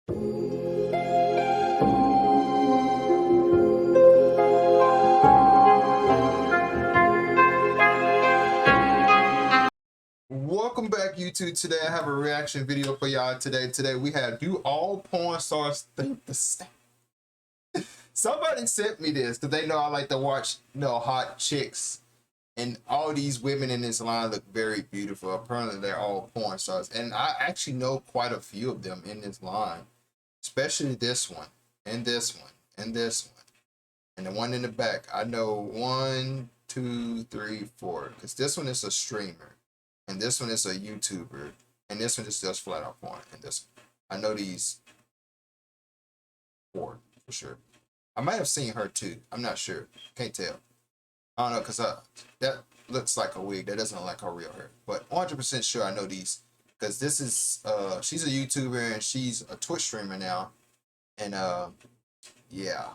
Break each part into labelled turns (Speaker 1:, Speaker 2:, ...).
Speaker 1: Welcome back, YouTube. Today I have a reaction video for y'all. Today we have Do All Porn Stars Think the Same? Somebody sent me this because they know I like to watch, hot chicks, and all these women in this line look very beautiful. Apparently they're all porn stars, and I actually know quite a few of them in this line, especially this one, and this one, and this one, and the one in the back. I know 1, 2, 3, 4, because this one is a streamer, and this one is a YouTuber, and this one just does flat out porn. And this, I know these 4 for sure. I might have seen her too. I'm not sure. Can't tell. I don't know, because that looks like a wig. That doesn't look like her real hair. But 100% sure I know these, because this is she's a YouTuber and she's a Twitch streamer now. And yeah.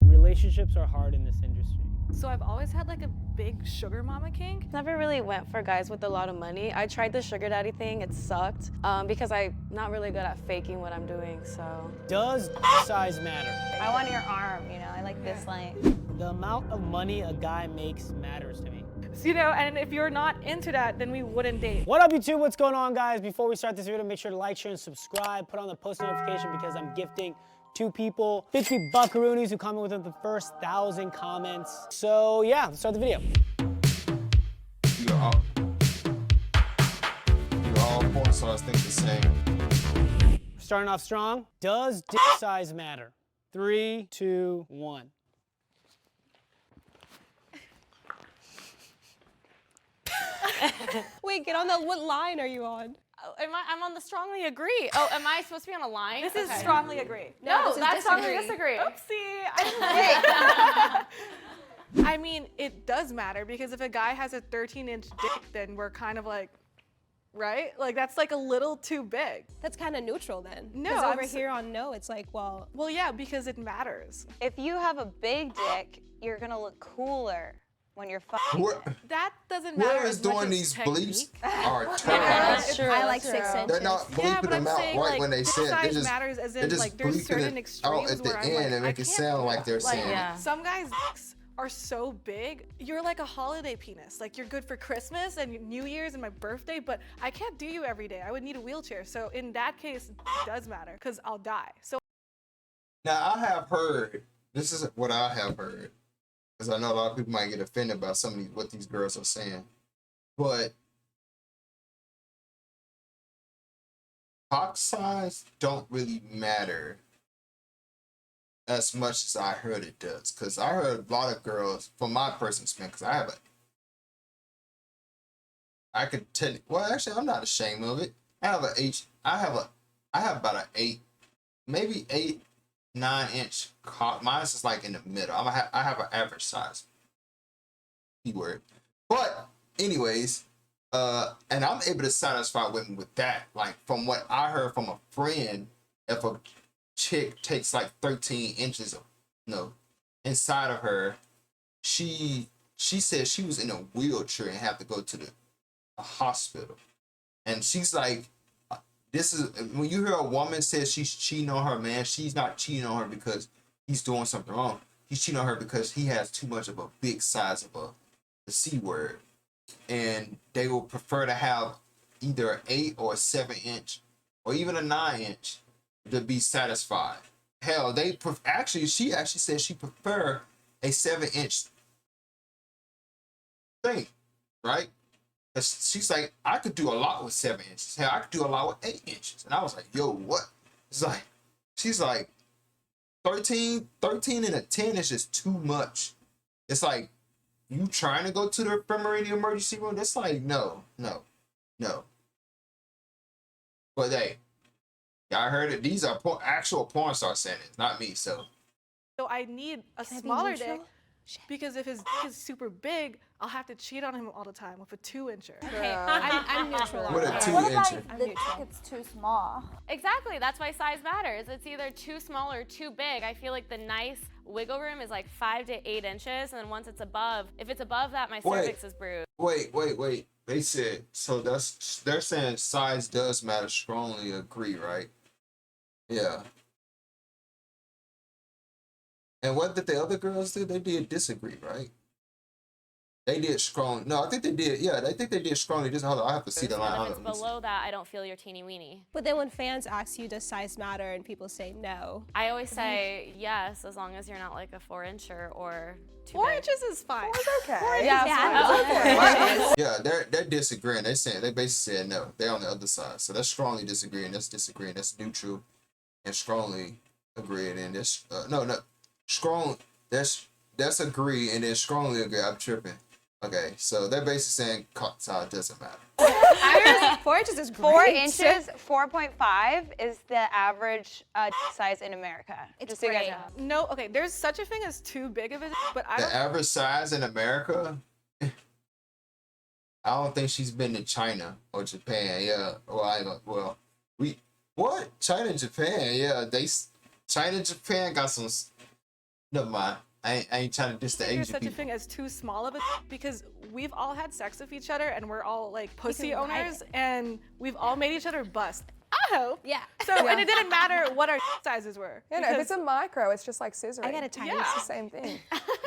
Speaker 2: Relationships are hard in this industry.
Speaker 3: So I've always had like a big sugar mama kink.
Speaker 4: Never really went for guys with a lot of money. I tried the sugar daddy thing, it sucked, because I'm not really good at faking what I'm doing, so.
Speaker 2: Does size matter?
Speaker 5: I want your arm, I like this length.
Speaker 2: The amount of money a guy makes matters to me.
Speaker 3: So, and if you're not into that, then we wouldn't date.
Speaker 2: What up, YouTube? What's going on, guys? Before we start this video, make sure to like, share, and subscribe. Put on the post notification because I'm gifting 2 people 50 buckaroonies who comment within the first 1,000 comments. So yeah, let's start the video.
Speaker 1: You all porn stars think the same.
Speaker 2: Starting off strong. Does dick size matter? 3, 2, 1.
Speaker 5: Wait, get on the, what line are you on?
Speaker 4: Oh, I'm on the strongly agree. Oh, am I supposed to be on a line?
Speaker 3: This is strongly agree.
Speaker 4: No, that's strongly
Speaker 3: disagree.
Speaker 4: disagree.
Speaker 3: Oopsie. I mean, it does matter because if a guy has a 13-inch dick, then we're kind of like, right? Like that's like a little too big.
Speaker 5: That's kind of neutral then.
Speaker 3: No,
Speaker 5: because over here on no, it's like, well.
Speaker 3: Well, yeah, because it matters.
Speaker 6: If you have a big dick, you're gonna look cooler when you're fucking.
Speaker 3: That doesn't matter.
Speaker 1: Whoever is doing these bleeps are
Speaker 3: Yeah,
Speaker 1: terrible.
Speaker 5: True, I like 6 inches.
Speaker 1: They're not bleeping them out right
Speaker 3: like,
Speaker 1: when they say it.
Speaker 3: size
Speaker 1: They
Speaker 3: matters as in
Speaker 1: just
Speaker 3: like there's certain
Speaker 1: bleeping it
Speaker 3: extremes
Speaker 1: out at the
Speaker 3: where I'm
Speaker 1: end
Speaker 3: like,
Speaker 1: and make it sound like they're saying it.
Speaker 3: Some guys' dicks are so big, you're like a holiday penis. Like you're good for Christmas and New Year's and my birthday, but I can't do you every day. I would need a wheelchair. So in that case, it does matter because I'll die. So
Speaker 1: Now I have heard, this is what I have heard, because I know a lot of people might get offended by some of these, what these girls are saying, but cock size don't really matter as much as I heard it does. Because I heard a lot of girls, from my personal experience, because I could tell you, well, actually, I'm not ashamed of it. I have about an 8, maybe 8, 9-inch cock. Mine's just like in the middle. I have an average size. Keyword. But anyways, and I'm able to satisfy women with that. Like from what I heard from a friend, if a chick takes like 13 inches of inside of her, she said she was in a wheelchair and had to go to the hospital. And she's like, this is when you hear a woman say she's cheating on her man, she's not cheating on her because he's doing something wrong. He's cheating on her because he has too much of a big size of the C word. And they will prefer to have either an 8 or a 7-inch or even a 9-inch to be satisfied. Hell, she actually said she prefer a 7-inch thing, right? She's like, I could do a lot with 7 inches. Hell, I could do a lot with 8 inches. And I was like, yo, what? It's like, she's like, 13 and a 10 is just too much. It's like, you trying to go to the infirmary, the emergency room? It's like, no. But hey, y'all heard it. These are actual porn star saying it, not me, so.
Speaker 3: So I need a smaller dick because if his dick is super big, I'll have to cheat on him all the time with a 2-incher.
Speaker 5: Okay, I'm neutral.
Speaker 1: What a
Speaker 5: on that.
Speaker 1: 2-incher?
Speaker 5: I'm
Speaker 7: The
Speaker 5: neutral.
Speaker 7: dick it's too small.
Speaker 4: Exactly, that's why size matters. It's either too small or too big. I feel like the nice wiggle room is like 5 to 8 inches, and then once it's above, if it's above that, my cervix is bruised.
Speaker 1: Wait. They said, so they're saying size does matter, strongly agree, right? Yeah. And what did the other girls do? They did disagree, right? They did strong. No, I think they did. Yeah, I think they did strongly. Just hold on, I have to see the line.
Speaker 4: But
Speaker 1: Hold
Speaker 4: if
Speaker 1: on,
Speaker 4: it's
Speaker 1: let me see.
Speaker 4: below that, I don't feel your teeny weeny.
Speaker 5: But then when fans ask you, does size matter, and people say no.
Speaker 4: I always say yes, as long as you're not like a 4-incher or too
Speaker 3: 4
Speaker 4: big.
Speaker 3: inches is fine.
Speaker 7: Okay.
Speaker 1: Yeah, they're disagreeing. They basically said no. They're on the other side. So that's strongly disagreeing. That's disagreeing. That's neutral, and strongly agreeing. And that's no strong. That's agree and then strongly agree. I'm tripping. Okay, so they're basically saying size doesn't matter.
Speaker 5: 4 inches is great.
Speaker 6: 4 inches, 4.5 is the average size in America.
Speaker 5: It's
Speaker 6: Just so you guys
Speaker 5: great.
Speaker 6: know.
Speaker 3: No, okay, there's such a thing as too big of a but I
Speaker 1: The
Speaker 3: don't
Speaker 1: average size in America. I don't think she's been to China or Japan. Yeah. Well, China and Japan. Yeah, China and Japan got some. Never mind. I ain't trying to diss the
Speaker 3: think there's
Speaker 1: Asian
Speaker 3: such a
Speaker 1: people.
Speaker 3: thing as too small of a because we've all had sex with each other and we're all like pussy
Speaker 5: can ride
Speaker 3: owners and we've all made each other bust. I hope.
Speaker 5: Yeah.
Speaker 3: So and it didn't matter what our sizes were.
Speaker 7: Yeah, no, if
Speaker 3: because-
Speaker 7: it's a micro, it's just like scissoring.
Speaker 5: I got a tiny
Speaker 7: It's the same thing.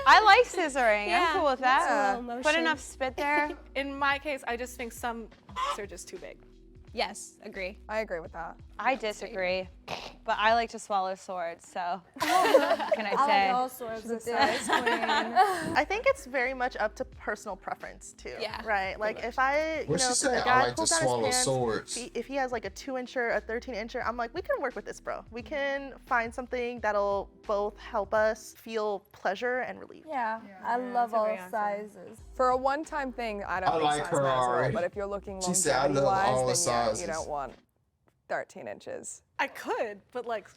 Speaker 6: I like scissoring.
Speaker 5: Yeah,
Speaker 6: I'm cool with
Speaker 5: that's a
Speaker 6: that.
Speaker 5: little
Speaker 6: Put
Speaker 5: motion.
Speaker 6: enough spit there.
Speaker 3: in my case, I just think some are just too big.
Speaker 5: Yes, agree.
Speaker 7: I agree with that.
Speaker 6: I disagree, but I like to swallow swords, so what can I say?
Speaker 5: sorts
Speaker 7: of size
Speaker 8: I think it's very much up to personal preference too.
Speaker 5: Yeah,
Speaker 8: Right. Like if I,
Speaker 1: What she
Speaker 8: if
Speaker 1: say?
Speaker 8: a
Speaker 1: I
Speaker 8: guy
Speaker 1: like to
Speaker 8: pulls down
Speaker 1: swallow
Speaker 8: his pants,
Speaker 1: swords.
Speaker 8: if he has like a 2-incher, a 13-incher, I'm like, we can work with this, bro. We can find something that'll both help us feel pleasure and relief.
Speaker 9: Yeah, I love all sizes.
Speaker 7: For a one-time thing, I don't
Speaker 1: I
Speaker 7: think
Speaker 1: like
Speaker 7: size
Speaker 1: her
Speaker 7: matters at all.
Speaker 1: already.
Speaker 7: But if you're looking
Speaker 1: She said, "I love all
Speaker 7: longevity-wise, then yeah,
Speaker 1: sizes."
Speaker 7: you don't want 13 inches.
Speaker 3: I could, but like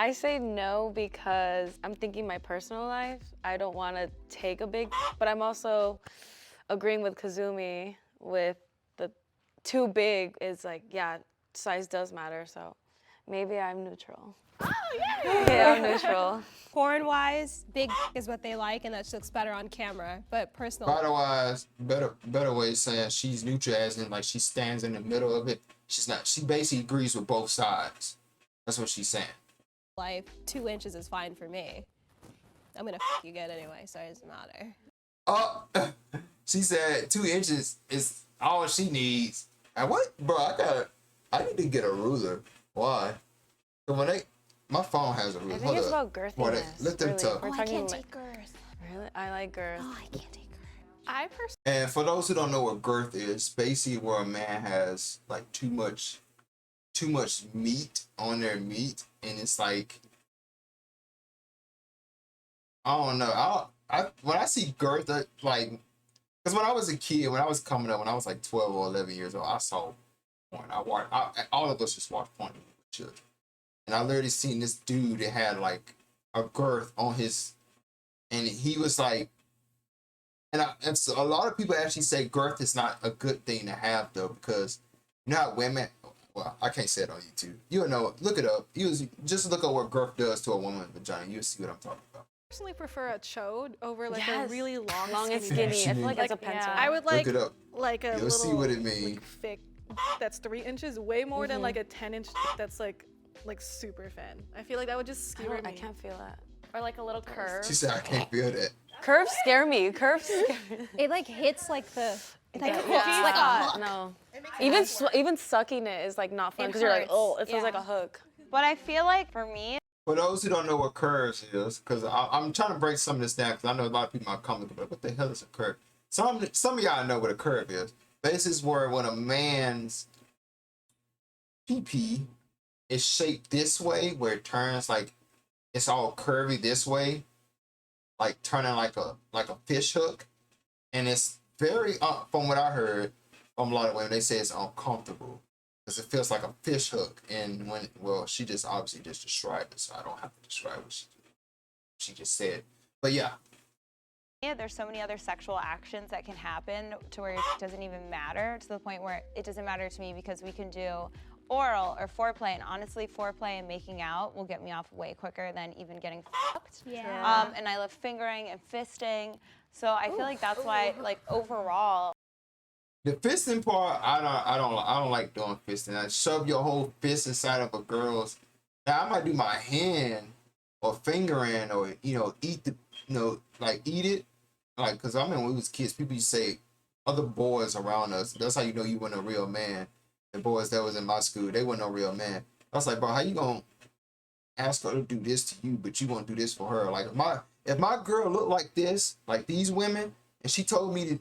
Speaker 10: I say no because I'm thinking my personal life. I don't want to take a big, but I'm also agreeing with Kazumi with the too big is like, yeah, size does matter. So maybe I'm neutral. Oh, yeah. Yeah, I'm neutral.
Speaker 5: Porn-wise, big is what they like, and that just looks better on camera. But personal,
Speaker 1: Otherwise, better way of saying she's neutral, as in like she stands in the middle of it. She's not. She basically agrees with both sides. That's what she's saying.
Speaker 5: life, 2 inches is fine for me. I'm gonna you good anyway, so it doesn't matter.
Speaker 1: Oh, she said 2 inches is all she needs. And what, bro? I need to get a ruler. Why? So when my phone has a ruler.
Speaker 10: I think
Speaker 1: Hold
Speaker 10: it's
Speaker 1: up.
Speaker 10: about
Speaker 1: What
Speaker 10: girthiness.
Speaker 1: Lift them
Speaker 10: really.
Speaker 1: tough.
Speaker 10: We're
Speaker 5: I
Speaker 10: talking
Speaker 5: can't
Speaker 10: like-
Speaker 5: take girth.
Speaker 10: Really? I like girth.
Speaker 5: Oh, I can't take girth.
Speaker 3: I personally
Speaker 1: And for those who don't know what girth is, basically where a man has like too much meat on their meat, and it's like, I don't know. When I see girth, like, because when I was a kid, when I was coming up, when I was like 12 or 11 years old, I saw porn. All of us just watched porn when we were children, and I literally seen this dude that had like a girth on his, and he was like. And so a lot of people actually say girth is not a good thing to have though, because you know how women, well, I can't say it on YouTube. You'll know, look it up. Just look at what girth does to a woman's vagina. You'll see what I'm talking about.
Speaker 3: prefer a chode over like a
Speaker 10: Yes.
Speaker 3: really long,
Speaker 10: Long and
Speaker 3: skinny.
Speaker 10: skinny. I feel like
Speaker 3: Like,
Speaker 10: it's a pencil.
Speaker 3: I would like
Speaker 1: Look it up.
Speaker 3: like a
Speaker 1: You'll
Speaker 3: little
Speaker 1: see what it means.
Speaker 3: like, thick that's 3 inches, way more than like a 10-inch that's like super thin. I feel like that would just skewer me.
Speaker 10: I can't feel that.
Speaker 4: Or like a little curve.
Speaker 1: She said, I can't feel that.
Speaker 10: Curves scare me. Curves scare me.
Speaker 5: It like hits like the like hooks,
Speaker 10: Yeah.
Speaker 5: like a hook.
Speaker 10: No. Even sucking it is like not fun
Speaker 5: It
Speaker 10: because you're like,
Speaker 5: hurts.
Speaker 10: oh, it feels
Speaker 5: Yeah.
Speaker 10: like a hook.
Speaker 6: But I feel like for me,
Speaker 1: For those who don't know what curves is, because I'm trying to break some of this down, because I know a lot of people are coming, but what the hell is a curve? Some of y'all know what a curve is. But this is where when a man's pee is shaped this way, where it turns like it's all curvy this way, like turning like a fish hook, and it's very from what I heard from a lot of women, they say it's uncomfortable because it feels like a fish hook. And she just obviously just described it, so I don't have to describe what she just said. But yeah,
Speaker 6: there's so many other sexual actions that can happen to where it doesn't even matter, to the point where it doesn't matter to me because we can do oral or foreplay, and honestly, foreplay and making out will get me off way quicker than even getting fucked.
Speaker 5: Yeah.
Speaker 6: And I love fingering and fisting, so I feel like that's why, like, overall.
Speaker 1: The fisting part, I don't like doing fisting. I shove your whole fist inside of a girl's. Now I might do my hand or finger in, or eat the, like eat it, like, cause I remember when we was kids, people used to say other boys around us. That's how you know you weren't a real man. The boys that was in my school, they weren't no real man. I was like, bro, how you gonna ask her to do this to you, but you won't do this for her? Like if my girl looked like this, like these women, and she told me to,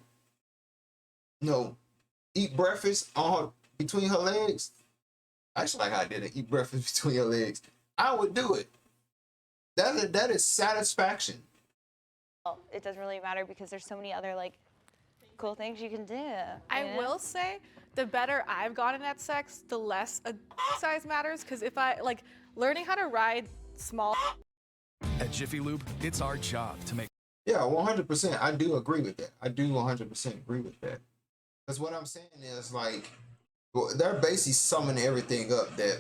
Speaker 1: eat breakfast on her between her legs. Actually, like I did it, eat breakfast between her legs. I would do it. That is satisfaction.
Speaker 6: It doesn't really matter because there's so many other like cool things you can do.
Speaker 3: I will say, the better I've gotten at sex, the less a size matters. Because if I like learning how to ride small.
Speaker 11: At Jiffy Lube, it's our job to make.
Speaker 1: Yeah, 100%. I do agree with that. I do 100% agree with that. Because what I'm saying is, like, they're basically summing everything up that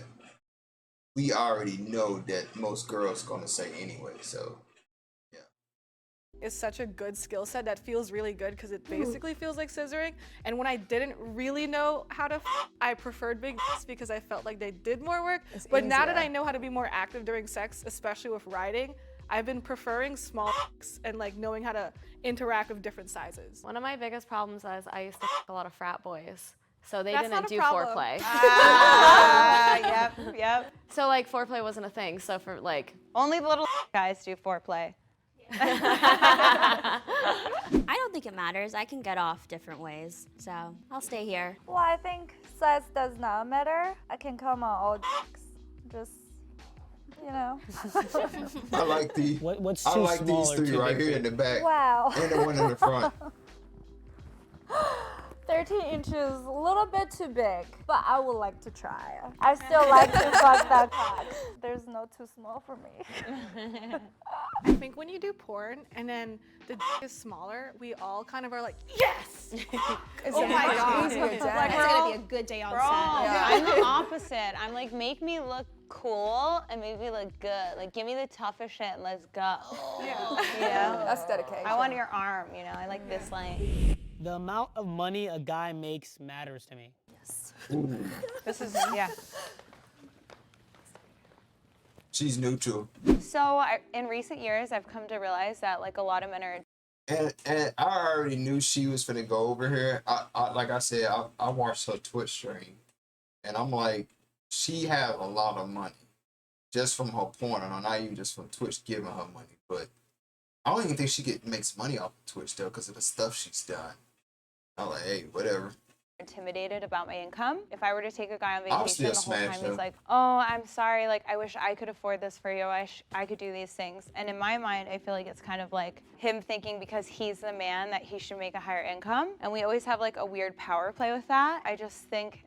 Speaker 1: we already know that most girls gonna say anyway. So, yeah.
Speaker 3: Is such a good skill set that feels really good because it basically feels like scissoring. And when I didn't really know how to I preferred big because I felt like they did more work. But now that I know how to be more active during sex, especially with riding, I've been preferring small and like knowing how to interact with different sizes.
Speaker 4: One of my biggest problems is I used to a lot of frat boys. So they
Speaker 3: That's
Speaker 4: didn't
Speaker 3: not a
Speaker 4: do
Speaker 3: problem.
Speaker 4: foreplay.
Speaker 6: Yep.
Speaker 4: So like foreplay wasn't a thing. So for like
Speaker 6: Only the little guys do foreplay.
Speaker 12: I don't think it matters. I can get off different ways, so I'll stay here.
Speaker 9: Well, I think size does not matter. I can come on all just,
Speaker 1: I like
Speaker 2: What's
Speaker 1: I
Speaker 2: too
Speaker 1: like
Speaker 2: small
Speaker 1: these
Speaker 2: or
Speaker 1: three
Speaker 2: too
Speaker 1: right
Speaker 2: big
Speaker 1: here
Speaker 2: for
Speaker 1: in
Speaker 2: you?
Speaker 1: the back.
Speaker 9: Wow.
Speaker 1: And the one in the front.
Speaker 9: 13 inches, a little bit too big, but I would like to try. I still like to fuck that cock. There's no too small for me.
Speaker 3: I think when you do porn and then the is smaller, we all kind of are like, yes! Oh my god.
Speaker 5: Like,
Speaker 3: Like,
Speaker 5: it's
Speaker 3: we're
Speaker 5: gonna
Speaker 3: all-
Speaker 5: be a good day on
Speaker 6: Bro,
Speaker 5: set.
Speaker 6: I'm the opposite. I'm like, make me look cool and make me look good. Like, give me the toughest shit and let's go.
Speaker 3: Yeah.
Speaker 7: That's dedication.
Speaker 6: I want your arm, I like this length.
Speaker 2: The amount of money a guy makes matters to me.
Speaker 6: This is, yeah.
Speaker 1: She's neutral.
Speaker 6: So in recent years, I've come to realize that like a lot of men are.
Speaker 1: And I already knew she was finna go over here. Like I said, I watched her Twitch stream, and I'm like, she have a lot of money just from her porn, and not even just from Twitch giving her money. But I don't even think she makes money off of Twitch though, because of the stuff she's done. I'm like, hey, whatever.
Speaker 6: Intimidated about my income. If I were to take a guy on
Speaker 1: I'll
Speaker 6: vacation,
Speaker 1: still
Speaker 6: the whole
Speaker 1: smash
Speaker 6: time
Speaker 1: her.
Speaker 6: he's like, oh, I'm sorry, like I wish I could afford this for you. I wish I could do these things. And in my mind, I feel like it's kind of like him thinking because he's the man that he should make a higher income. And we always have like a weird power play with that. I just think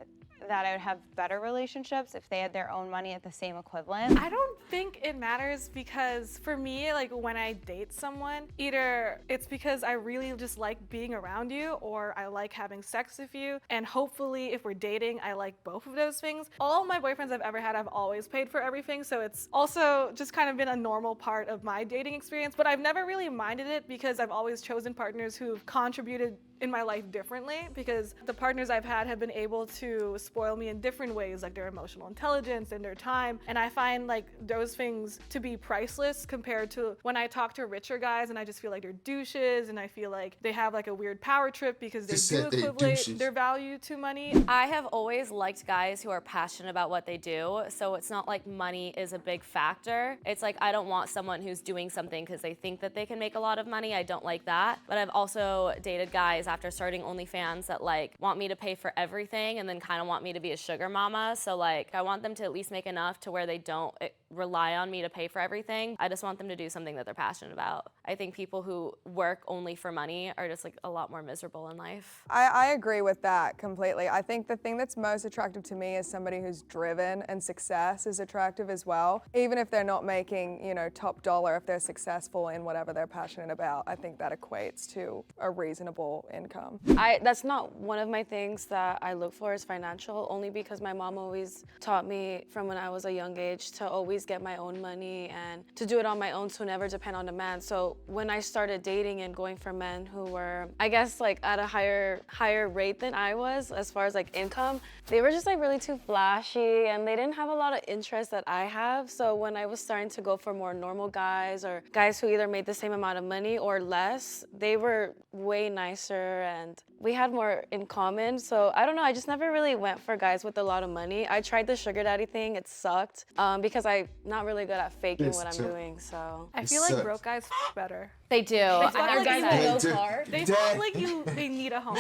Speaker 6: that I would have better relationships if they had their own money at the same equivalent.
Speaker 3: I don't think it matters because for me, like when I date someone, either it's because I really just like being around you or I like having sex with you. And hopefully if we're dating, I like both of those things. All my boyfriends I've ever had, I've always paid for everything. So it's also just kind of been a normal part of my dating experience, but I've never really minded it because I've always chosen partners who've contributed in my life differently because the partners I've had have been able to spoil me in different ways, like their emotional intelligence and their time. And I find like those things to be priceless compared to when I talk to richer guys and I just feel like they're douches and I feel like they have like a weird power trip because they do equivalent their value to money.
Speaker 4: I have always liked guys who are passionate about what they do, so it's not like money is a big factor. It's like I don't want someone who's doing something because they think that they can make a lot of money. I don't like that. But I've also dated guys after starting OnlyFans that like want me to pay for everything and then kind of want me to be a sugar mama. So like I want them to at least make enough to where they don't rely on me to pay for everything. I just want them to do something that they're passionate about. I think people who work only for money are just like a lot more miserable in life.
Speaker 7: I agree with that completely. I think the thing that's most attractive to me is somebody who's driven, and success is attractive as well. Even if they're not making, top dollar, if they're successful in whatever they're passionate about, I think that equates to a reasonable income.
Speaker 10: That's not one of my things that I look for is financial, only because my mom always taught me from when I was a young age to always get my own money and to do it on my own, to never depend on a man. So when I started dating and going for men who were, I guess, like at a higher rate than I was as far as like income, they were just like really too flashy and they didn't have a lot of interest that I have. So when I was starting to go for more normal guys or guys who either made the same amount of money or less, they were way nicer and we had more in common. So I don't know, I just never really went for guys with a lot of money. I tried the sugar daddy thing, it sucked because I'm not really good at faking what I'm doing, so.
Speaker 3: I feel like broke guys better.
Speaker 4: They do.
Speaker 3: They fuck like
Speaker 4: guys with no car.
Speaker 3: They fuck like they need a home.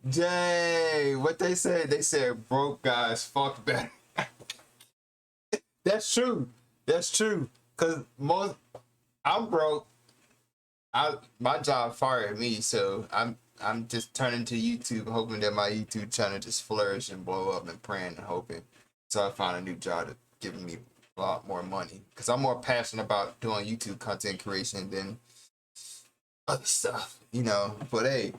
Speaker 1: Dang, what they said? They said broke guys fuck better. That's true. That's true. Cause I'm broke. My job fired me, so I'm just turning to YouTube, hoping that my YouTube channel just flourish and blow up, and praying and hoping. So I find a new job that's giving me a lot more money. Cause I'm more passionate about doing YouTube content creation than other stuff, you know. But hey.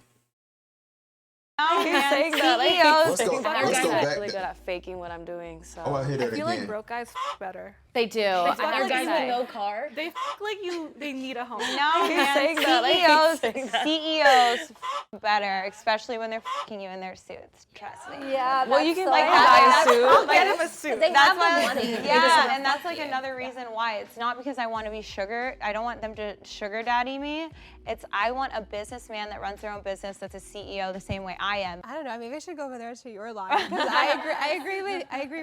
Speaker 10: He's saying that.
Speaker 1: Let's go back.
Speaker 10: Really good at faking what I'm doing, so.
Speaker 1: Oh, I hear that again.
Speaker 3: I feel like broke guys better.
Speaker 4: They do.
Speaker 3: They fuck like
Speaker 4: guys with no car.
Speaker 3: They fuck like they need a home.
Speaker 6: No,
Speaker 10: He's
Speaker 6: man.
Speaker 10: saying that.
Speaker 6: CEOs better, especially when they're fucking you in their suits. Trust me.
Speaker 9: Yeah.
Speaker 10: Well, you can
Speaker 9: so
Speaker 10: like
Speaker 6: that.
Speaker 10: buy a suit.
Speaker 3: I'll get him a suit.
Speaker 9: They
Speaker 6: That's
Speaker 9: have
Speaker 6: why,
Speaker 9: the money.
Speaker 6: yeah, and that's like another reason why. It's not because I want to be I don't want them to sugar daddy me. It's I want a businessman that runs their own business that's a CEO the same way I am.
Speaker 5: I don't know. Maybe I should go over there to your line because I agree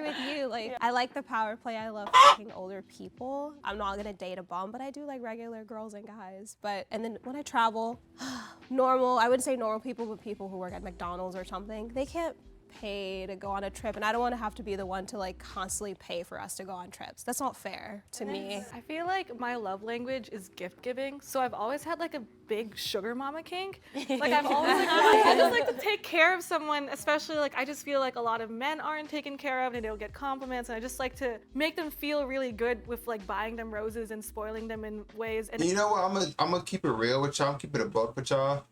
Speaker 5: with you. Like I like the power play. I love fucking older people. I'm not gonna date a bum, but I do like regular girls and guys. And then when I travel, I wouldn't say normal people, but people who work at McDonald's or something, they can't pay to go on a trip, and I don't want to have to be the one to like constantly pay for us to go on trips. That's not fair to me.
Speaker 3: I feel like my love language is gift giving, so I've always had like a big sugar mama kink. Like I've always like I just like to take care of someone, especially like I just feel like a lot of men aren't taken care of and they don't get compliments, and I just like to make them feel really good with like buying them roses and spoiling them in ways. And
Speaker 1: you know what? I'm gonna keep it real with y'all. I'm keep it a buck with y'all.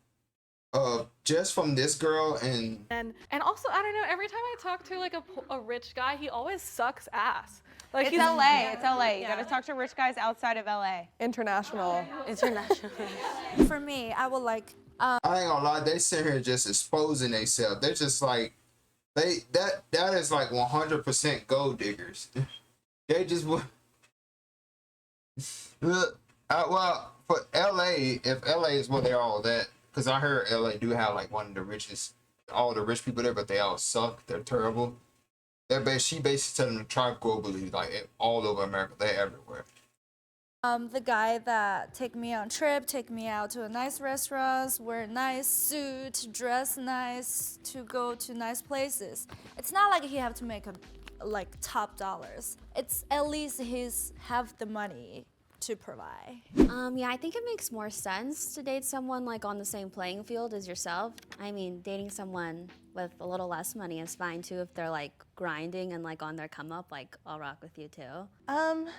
Speaker 1: Just from this girl and
Speaker 3: also I don't know. Every time I talk to like a rich guy, he always sucks ass. Like
Speaker 6: It's LA. It's LA. You gotta talk to rich guys outside of LA.
Speaker 7: International.
Speaker 9: For me, I would like.
Speaker 1: I ain't gonna lie, they sit here just exposing themselves. They're just like that is like 100% gold diggers. They just well for LA, if LA is what they're all that, because I heard LA do have like one of the richest, all the rich people there, but they all suck. They're terrible. She basically telling them to try globally, like all over America. They're everywhere.
Speaker 9: The guy that take me on trip, take me out to a nice restaurants, wear a nice suit, dress nice, to go to nice places. It's not like he have to make like top dollars. It's at least he's have the money to provide.
Speaker 12: Yeah, I think it makes more sense to date someone like on the same playing field as yourself. I mean, dating someone with a little less money is fine too if they're like grinding and like on their come up, like I'll rock with you too.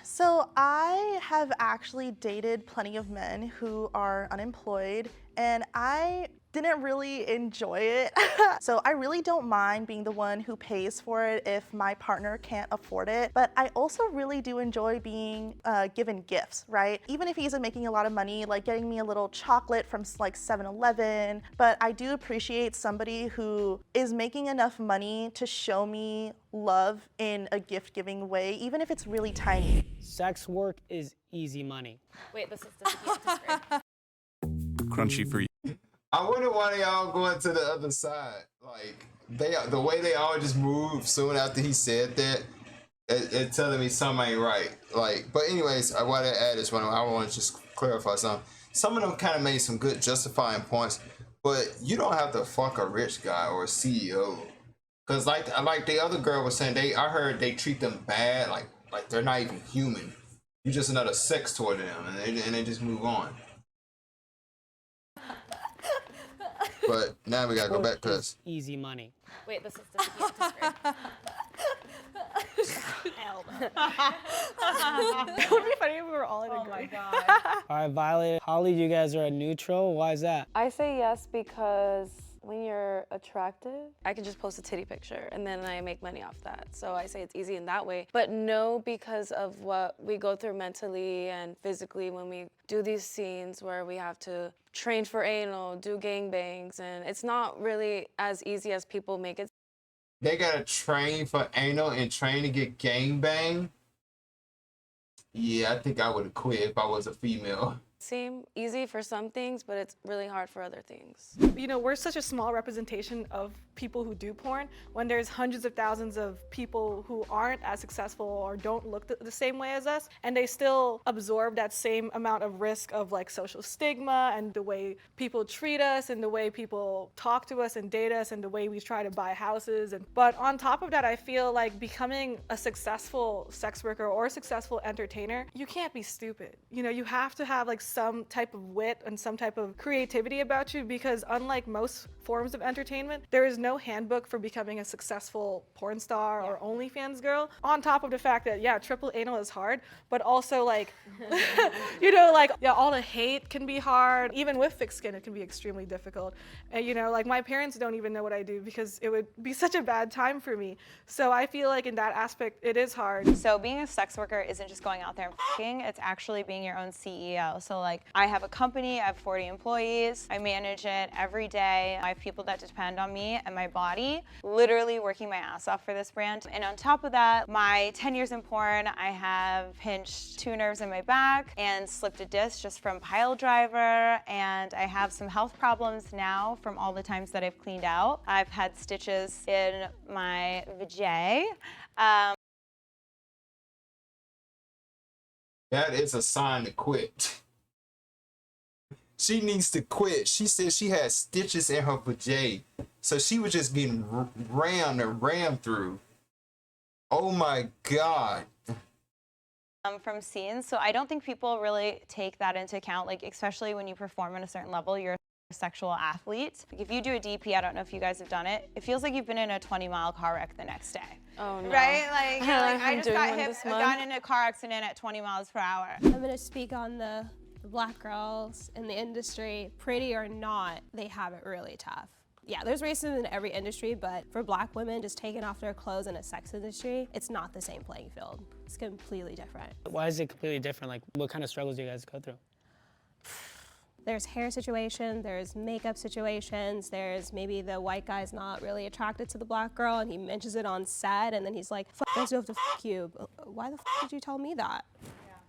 Speaker 8: So I have actually dated plenty of men who are unemployed, and I didn't really enjoy it. So I really don't mind being the one who pays for it if my partner can't afford it. But I also really do enjoy being given gifts, right? Even if he isn't making a lot of money, like getting me a little chocolate from like 7-Eleven. But I do appreciate somebody who is making enough money to show me love in a gift-giving way, even if it's really tiny.
Speaker 2: Sex work is easy money.
Speaker 4: Wait, this is
Speaker 11: Crunchy for you.
Speaker 1: I wonder why they all going to the other side. Like the way they all just moved soon after he said that, it telling me something ain't right. Like, but anyways, I want to add this one. I want to just clarify something. Some of them kind of made some good justifying points, but you don't have to fuck a rich guy or a CEO. Cause like the other girl was saying, I heard they treat them bad, like they're not even human. You're just another sex toy to them, and they just move on. But now we gotta go back because
Speaker 2: easy money.
Speaker 4: Wait, this is
Speaker 3: It would be funny if we were all in agreement.
Speaker 5: Oh my god.
Speaker 2: All right, Violet, Holly, you guys are a neutral. Why is that?
Speaker 10: I say yes because When you're attractive, I can just post a titty picture and then I make money off that. So I say it's easy in that way. But no, because of what we go through mentally and physically when we do these scenes where we have to train for anal, do gangbangs, and it's not really as easy as people make it.
Speaker 1: They gotta train for anal and train to get gangbang. Yeah, I think I would have quit if I was a female.
Speaker 10: Seem easy for some things, but it's really hard for other things.
Speaker 3: You know, we're such a small representation of people who do porn when there's hundreds of thousands of people who aren't as successful or don't look the same way as us, and they still absorb that same amount of risk of like social stigma and the way people treat us and the way people talk to us and date us and the way we try to buy houses. But on top of that, I feel like becoming a successful sex worker or a successful entertainer, you can't be stupid. You know, you have to have like some type of wit and some type of creativity about you, because unlike most forms of entertainment, there is no handbook for becoming a successful porn star or OnlyFans girl. On top of the fact that, yeah, triple anal is hard, but also like, you know, like, yeah, all the hate can be hard. Even with thick skin, it can be extremely difficult. And, you know, like my parents don't even know what I do because it would be such a bad time for me. So I feel like in that aspect, it is hard.
Speaker 6: So being a sex worker isn't just going out there and f***ing, it's actually being your own CEO. So like, I have a company, I have 40 employees, I manage it every day. I have people that depend on me and my body, literally working my ass off for this brand. And on top of that, my 10 years in porn, I have pinched 2 nerves in my back and slipped a disc just from pile driver. And I have some health problems now from all the times that I've cleaned out. I've had stitches in my vajay.
Speaker 1: That is a sign to quit. She needs to quit. She said she had stitches in her vajay. So she was just getting rammed through. Oh my God.
Speaker 6: From scenes. So I don't think people really take that into account, like especially when you perform at a certain level, you're a sexual athlete. Like if you do a DP, I don't know if you guys have done it, it feels like you've been in a 20-mile car wreck the next day.
Speaker 10: Oh no.
Speaker 6: Right? Like, you're like I just got hit,
Speaker 10: this month.
Speaker 6: got in a car accident at 20 miles per hour.
Speaker 5: I'm gonna speak on the black girls in the industry. Pretty or not, they have it really tough. Yeah, there's racism in every industry, but for black women just taking off their clothes in a sex industry, it's not the same playing field. It's completely different.
Speaker 2: Why is it completely different? Like, what kind of struggles do you guys go through?
Speaker 5: There's hair situations, there's makeup situations, there's maybe the white guy's not really attracted to the black girl and he mentions it on set and then he's like, "Fuck, I still have to fuck you." Why the fuck did you tell me that?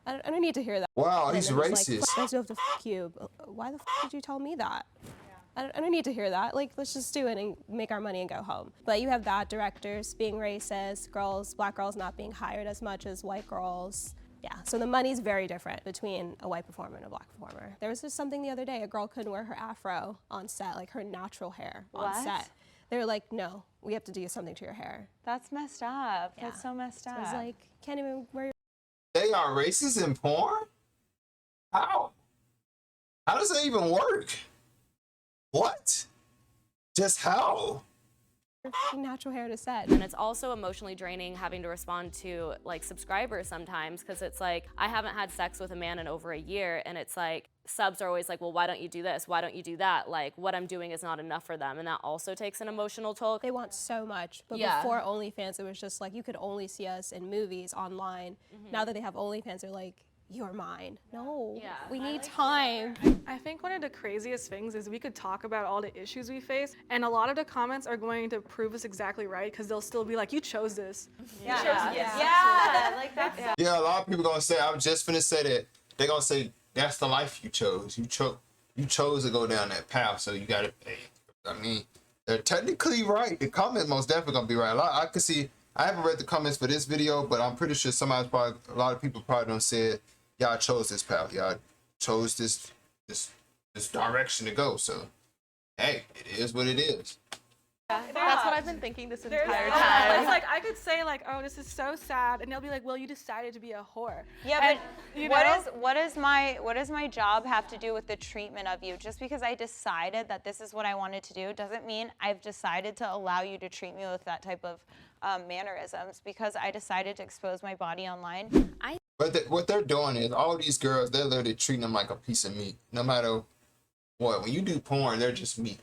Speaker 5: I don't need to hear that.
Speaker 1: Wow,
Speaker 5: And
Speaker 1: he's
Speaker 5: then
Speaker 1: racist.
Speaker 5: Like, "Fuck, I still have to fuck you." Why the fuck did you tell me that? I don't need to hear that. Like, let's just do it and make our money and go home. But you have that, directors being racist, black girls not being hired as much as white girls. Yeah, so the money's very different between a white performer and a black performer. There was just something the other day, a girl couldn't wear her afro on set, like her natural hair on set. They were like, "No, we have to do something to your hair."
Speaker 6: That's messed up.
Speaker 5: Yeah.
Speaker 6: That's so messed up.
Speaker 5: So it's like, can't even wear your
Speaker 1: They are racist in porn? How? How does that even work? What? Just how?
Speaker 5: natural hair to set.
Speaker 4: And it's also emotionally draining having to respond to like subscribers sometimes, because it's like I haven't had sex with a man in over a year, and it's like subs are always like, well, why don't you do this? Why don't you do that? Like what I'm doing is not enough for them, and that also takes an emotional toll.
Speaker 5: They want so much, but
Speaker 4: Yeah.
Speaker 5: before OnlyFans, it was just like you could only see us in movies online. Now that they have OnlyFans, they're like, you're mine. No, we need time.
Speaker 3: I think one of the craziest things is we could talk about all the issues we face, and a lot of the comments are going to prove us exactly right, because they'll still be like, you chose this.
Speaker 6: Yeah, like that's
Speaker 1: Yeah, a lot of people gonna say, I was just finna say that. They're gonna say, that's the life you chose. You chose to go down that path, so you gotta pay. I mean, they're technically right. The comment most definitely gonna be right. I could see, I haven't read the comments for this video, but I'm pretty sure a lot of people probably done said, y'all chose this path. Y'all chose this direction to go. So, hey, it is what it is.
Speaker 13: That's what I've been thinking this entire
Speaker 3: It's
Speaker 13: time.
Speaker 3: like I could say like, oh, this is so sad, and they'll be like, well, you decided to be a whore.
Speaker 6: Yeah,
Speaker 3: And,
Speaker 6: but
Speaker 3: you
Speaker 6: what
Speaker 3: know?
Speaker 6: does my job have to do with the treatment of you? Just because I decided that this is what I wanted to do doesn't mean I've decided to allow you to treat me with that type of mannerisms, because I decided to expose my body online.
Speaker 1: But what they're doing is, all these girls, they're literally treating them like a piece of meat. No matter what. When you do porn, they're just meat.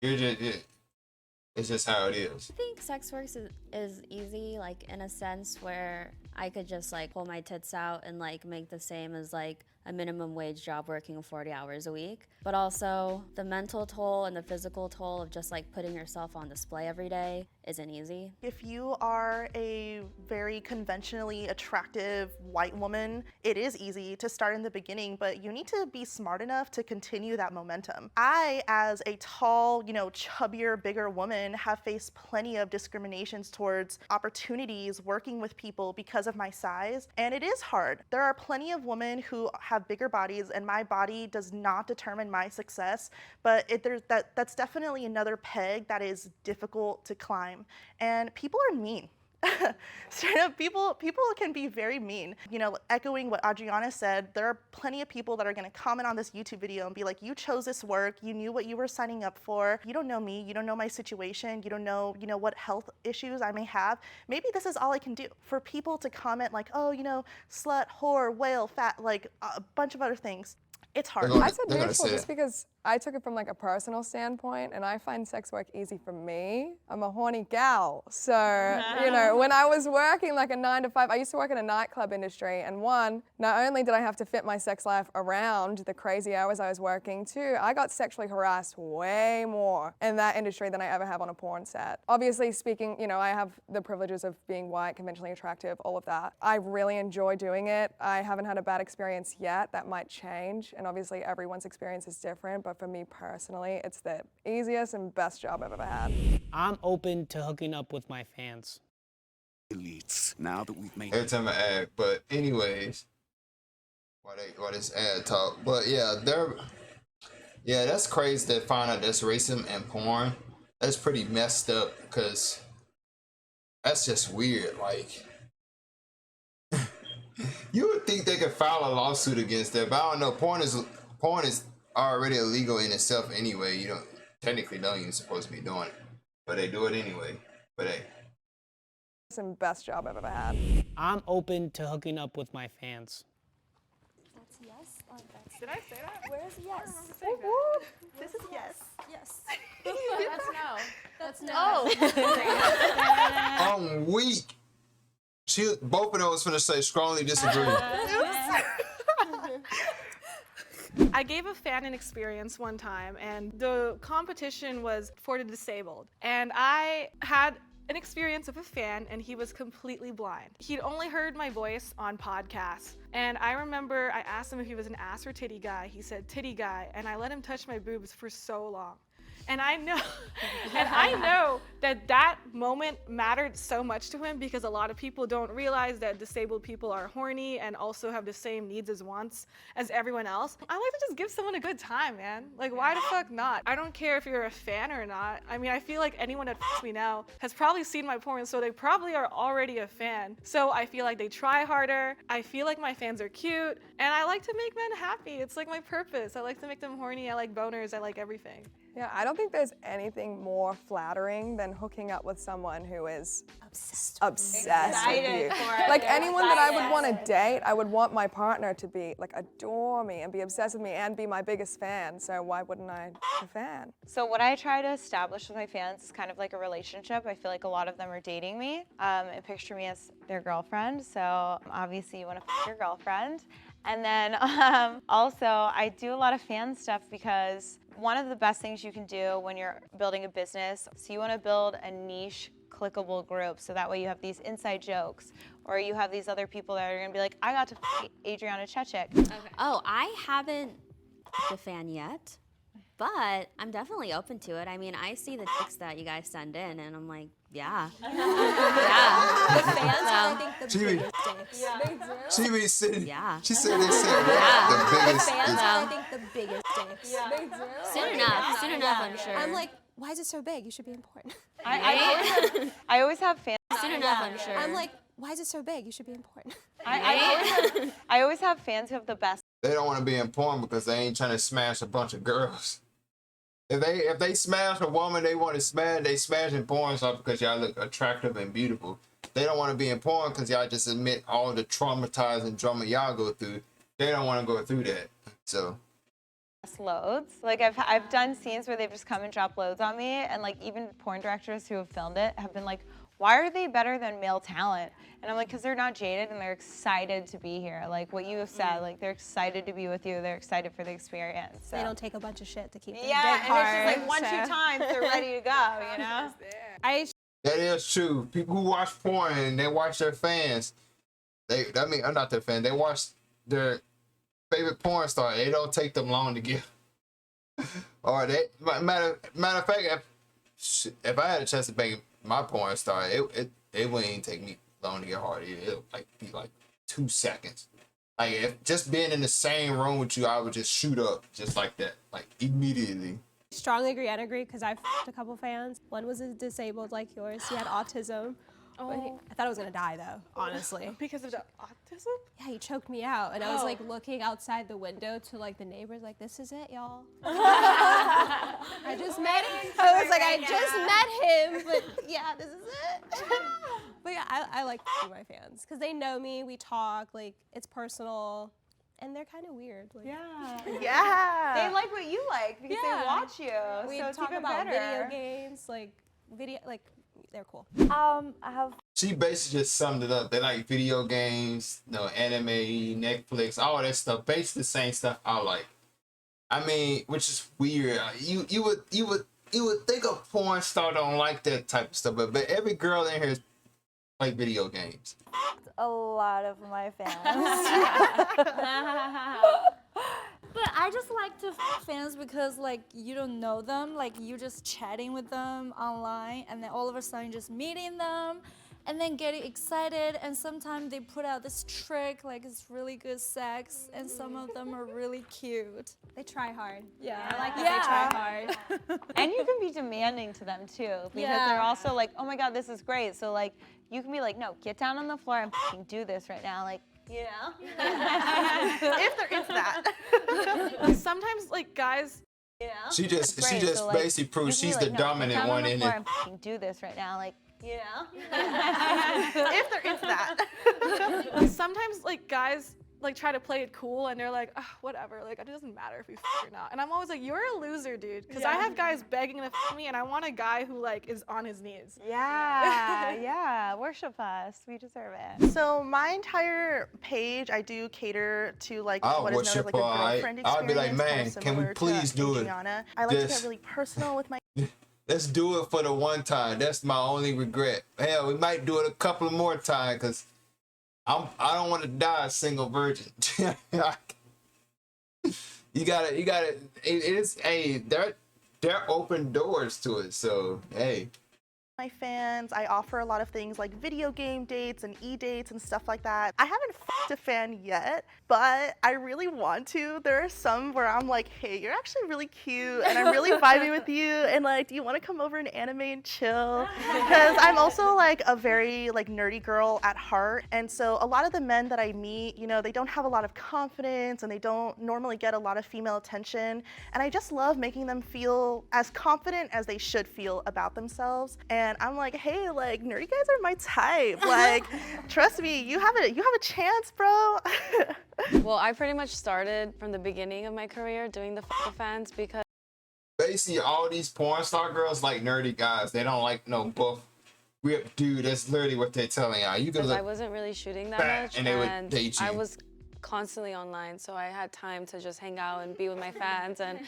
Speaker 1: It's just how it is.
Speaker 12: I think sex work is easy, like in a sense where I could just like pull my tits out and like make the same as like a minimum wage job working 40 hours a week. But also the mental toll and the physical toll of just like putting yourself on display every day isn't easy.
Speaker 8: If you are a very conventionally attractive white woman, it is easy to start in the beginning, but you need to be smart enough to continue that momentum. I, as a tall, chubbier, bigger woman, have faced plenty of discriminations towards opportunities working with people because of my size, and it is hard. There are plenty of women who have bigger bodies, and my body does not determine my success, but that's definitely another peg that is difficult to climb. And people are mean. Straight up, people can be very mean. Echoing what Adriana said, there are plenty of people that are going to comment on this YouTube video and be like, you chose this work, you knew what you were signing up for, you don't know me, you don't know my situation, you don't know, what health issues I may have. Maybe this is all I can do. For people to comment like, oh, slut, whore, whale, fat, like a bunch of other things, it's hard.
Speaker 7: I said neutral just because I took it from like a personal standpoint, and I find sex work easy for me. I'm a horny gal, so when I was working like a 9 to 5, I used to work in a nightclub industry, and not only did I have to fit my sex life around the crazy hours I was working, two, I got sexually harassed way more in that industry than I ever have on a porn set. Obviously speaking, I have the privileges of being white, conventionally attractive, all of that. I really enjoy doing it. I haven't had a bad experience yet. That might change, and obviously everyone's experience is different, but for me personally, it's the easiest and best job I've ever had.
Speaker 2: I'm open to hooking up with my fans.
Speaker 14: Elites, now that we've made
Speaker 1: every time I ad, but anyways, why this ad talk? But that's crazy to find out that's racism in porn. That's pretty messed up because that's just weird. Like, you would think they could file a lawsuit against that, but I don't know. Porn is already illegal in itself anyway. You don't technically you're supposed to be doing it, but they do it anyway. But hey,
Speaker 7: it's the best job I've ever had.
Speaker 2: I'm open to hooking up with my fans.
Speaker 9: That's yes.
Speaker 3: Did I say that?
Speaker 9: Where's yes?
Speaker 8: This is yes.
Speaker 9: Yes.
Speaker 10: That's no.
Speaker 9: That's no.
Speaker 10: Oh.
Speaker 1: I'm weak. Both of those finna say strongly disagree.
Speaker 3: I gave a fan an experience one time, and the competition was for the disabled. And I had an experience with a fan, and he was completely blind. He'd only heard my voice on podcasts. And I remember I asked him if he was an ass or titty guy. He said titty guy, and I let him touch my boobs for so long. And I know that moment mattered so much to him, because a lot of people don't realize that disabled people are horny and also have the same needs as wants as everyone else. I like to just give someone a good time, man. Like, why the fuck not? I don't care if you're a fan or not. I mean, I feel like anyone that fucks me now has probably seen my porn, so they probably are already a fan. So I feel like they try harder. I feel like my fans are cute, and I like to make men happy. It's like my purpose. I like to make them horny. I like boners. I like everything.
Speaker 7: Yeah, I don't think there's anything more flattering than hooking up with someone who is obsessed with you. Like anyone that I would want to date, I would want my partner to be like adore me and be obsessed with me and be my biggest fan. So why wouldn't I be a fan?
Speaker 6: So what I try to establish with my fans is kind of like a relationship. I feel like a lot of them are dating me and picture me as their girlfriend. So obviously you want to f your girlfriend. And then also I do a lot of fan stuff because one of the best things you can do when you're building a business, so you want to build a niche clickable group, so that way you have these inside jokes, or you have these other people that are going to be like, I got to f Adriana Chechik.
Speaker 12: Okay. Oh, I haven't the fan yet, but I'm definitely open to it. I mean, I see the pics that you guys send in, and I'm like, yeah. Yeah.
Speaker 9: The fans are, I think, the biggest dicks.
Speaker 1: She be sitting.
Speaker 12: Yeah.
Speaker 1: She said they said what? The biggest.
Speaker 9: The fans are, I think, the biggest dicks.
Speaker 7: They do.
Speaker 12: Soon enough, I'm sure.
Speaker 9: I'm like, why is it so big? You should be important.
Speaker 6: I always have fans.
Speaker 12: Soon enough, I'm sure.
Speaker 9: I'm like, why is it so big? You should be important.
Speaker 6: I always have fans who have the best.
Speaker 1: They don't want to be in porn because they ain't trying to smash a bunch of girls. If they smash a woman they want to smash, they smash in porn stuff because y'all look attractive and beautiful. They don't want to be in porn because y'all just admit all the traumatizing drama y'all go through. They don't want to go through that. So
Speaker 6: loads. Like I've done scenes where they've just come and dropped loads on me, and like even porn directors who have filmed it have been like, why are they better than male talent? And I'm like, because they're not jaded and they're excited to be here. Like what you have said, like they're excited to be with you. They're excited for the experience. So.
Speaker 5: They don't take a bunch of shit to keep their
Speaker 6: Yeah,
Speaker 5: dick
Speaker 6: and
Speaker 5: hard.
Speaker 6: it's just like 1-2 times they're ready to go, you know?
Speaker 1: That is true. People who watch porn and they watch their fans, I'm not their fan. They watch their favorite porn star. They don't take them long to get. Or matter of fact, if I had a chance to bang my porn star, it wouldn't even take me long to get hard. It'll like be like 2 seconds. Like if just being in the same room with you, I would just shoot up just like that, like immediately.
Speaker 5: Strongly agree and agree because I've f***ed a couple fans. One was disabled like yours. He had autism. I thought I was gonna die though, honestly.
Speaker 3: Because of the autism?
Speaker 5: Yeah, he choked me out, and I was like looking outside the window to like the neighbors, like, this is it, y'all. I just met him. I was like, I just met him, but yeah, this is it. But yeah, I like my fans because they know me. We talk, like it's personal. And they're kind of weird. Like,
Speaker 6: Yeah. They like what you like because they watch you.
Speaker 5: We
Speaker 6: so it's
Speaker 5: talk
Speaker 6: even
Speaker 5: about
Speaker 6: better.
Speaker 5: video games, like they're cool.
Speaker 9: I have.
Speaker 1: She basically just summed it up. They like video games, anime, Netflix, all that stuff. Basically the same stuff I like. I mean, which is weird. You would think a porn star don't like that type of stuff, but every girl in here like video games.
Speaker 9: A lot of my fans. But I just like to fans because like you don't know them, like you just chatting with them online and then all of a sudden just meeting them and then getting excited, and sometimes they put out this trick like it's really good sex and some of them are really cute.
Speaker 5: They try hard.
Speaker 9: Yeah.
Speaker 5: I like that they try hard.
Speaker 6: And you can be demanding to them too because they're also like, oh my God, this is great. So like you can be like, no, get down on the floor and f***ing do this right now. Like, you know?
Speaker 8: If they're into that.
Speaker 3: Sometimes like guys,
Speaker 6: you know?
Speaker 1: She just basically proves she's the dominant one in it.
Speaker 6: And do this right now, like, you know?
Speaker 8: If they're into that.
Speaker 3: sometimes like guys like try to play it cool and they're like, oh, whatever, like it doesn't matter if we f or not. And I'm always like, you're a loser, dude. Because I have guys begging to f me and I want a guy who like is on his knees.
Speaker 6: Yeah, yeah, worship us, we deserve it.
Speaker 8: So my entire page, I do cater to like what is known as like a girlfriend experience.
Speaker 1: I'll be like, man, can we please do it?
Speaker 8: Adriana. I like to get really personal with my.
Speaker 1: Let's do it for the one time. That's my only regret. Hell, we might do it a couple of more times because I don't want to die a single virgin. you gotta. They're open doors to it. So hey.
Speaker 8: My fans, I offer a lot of things like video game dates and e-dates and stuff like that. I haven't f***ed a fan yet, but I really want to. There are some where I'm like, hey, you're actually really cute and I'm really vibing with you, and like, do you want to come over and anime and chill? Because I'm also like a very like nerdy girl at heart, and so a lot of the men that I meet, you know, they don't have a lot of confidence and they don't normally get a lot of female attention, and I just love making them feel as confident as they should feel about themselves. And I'm like, hey, like nerdy guys are my type. Like, trust me, you have a chance, bro.
Speaker 10: Well, I pretty much started from the beginning of my career doing the fans because
Speaker 1: basically all these porn star girls like nerdy guys. They don't like no buff, ripped dude. That's literally what they're telling y'all. You can look.
Speaker 10: I wasn't really shooting that much,
Speaker 1: and they would date you.
Speaker 10: I was constantly online, so I had time to just hang out and be with my fans. And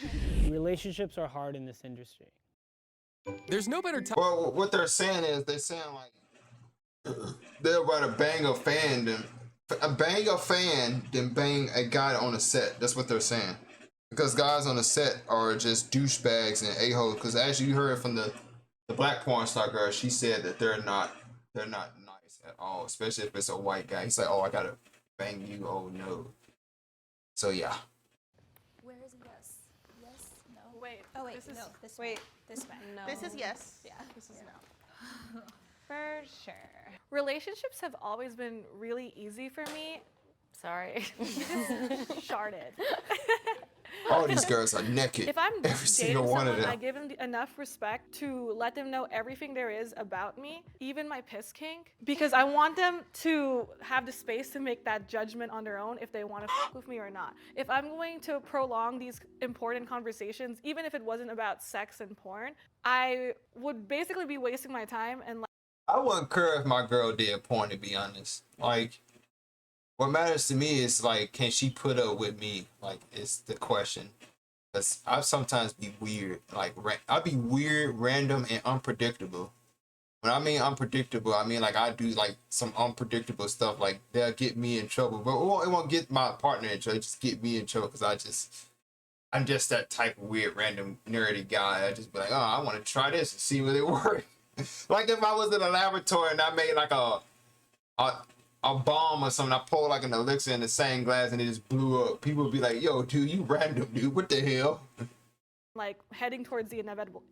Speaker 2: relationships are hard in this industry.
Speaker 11: There's no better time.
Speaker 1: Well, what they're saying is like they'd rather bang a fan than bang a guy on a set. That's what they're saying. Because guys on the set are just douchebags and a-holes. Because as you heard from the black porn star girl, she said that they're not nice at all. Especially if it's a white guy. He's like, oh, I gotta bang you. Oh no. So yeah.
Speaker 9: Where is yes? Yes? No?
Speaker 3: Wait.
Speaker 5: Oh wait,
Speaker 3: this
Speaker 5: no.
Speaker 3: is,
Speaker 5: This way. This way.
Speaker 3: No.
Speaker 8: This is yes.
Speaker 5: Yeah.
Speaker 8: This is no.
Speaker 6: For sure.
Speaker 3: Relationships have always been really easy for me. Sorry. You just sharded.
Speaker 1: All these girls are naked.
Speaker 3: If I'm
Speaker 1: every single
Speaker 3: dating
Speaker 1: one of
Speaker 3: someone,
Speaker 1: them.
Speaker 3: I give them enough respect to let them know everything there is about me, even my piss kink, because I want them to have the space to make that judgment on their own if they want to fuck with me or not. If I'm going to prolong these important conversations, even if it wasn't about sex and porn, I would basically be wasting my time and like.
Speaker 1: I wouldn't care if my girl did porn, to be honest. Like, what matters to me is like, can she put up with me? Like, it's the question. Cause I sometimes be weird. Like, I be weird, random, and unpredictable. When I mean unpredictable, I mean like I do like some unpredictable stuff. Like they'll get me in trouble, but it won't get my partner in trouble. Just get me in trouble because I'm just that type of weird, random, nerdy guy. I just be like, oh, I want to try this and see whether it works. Like if I was in a laboratory and I made like a bomb or something, I poured like an elixir in the same glass and it just blew up. People would be like, yo, dude, you random, dude. What the hell?
Speaker 3: Like heading towards the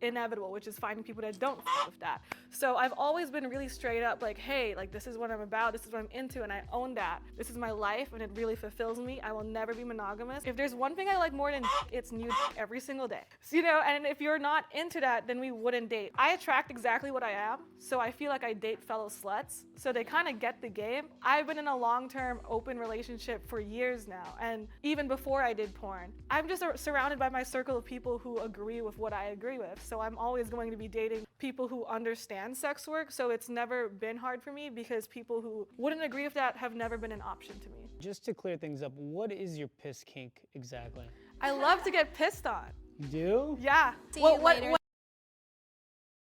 Speaker 3: inevitable, which is finding people that don't f with that. So I've always been really straight up like, hey, like this is what I'm about, this is what I'm into, and I own that. This is my life and it really fulfills me. I will never be monogamous. If there's one thing I like more than it's new every single day. So, you know, and if you're not into that, then we wouldn't date. I attract exactly what I am, so I feel like I date fellow sluts, so they kind of get the game. I've been in a long-term open relationship for years now, and even before I did porn. I'm just surrounded by my circle of people who agree with what I agree with. So I'm always going to be dating people who understand sex work. So it's never been hard for me because people who wouldn't agree with that have never been an option to me.
Speaker 2: Just to clear things up, what is your piss kink exactly?
Speaker 3: I love to get pissed on.
Speaker 2: You do?
Speaker 3: Yeah.
Speaker 9: See you later.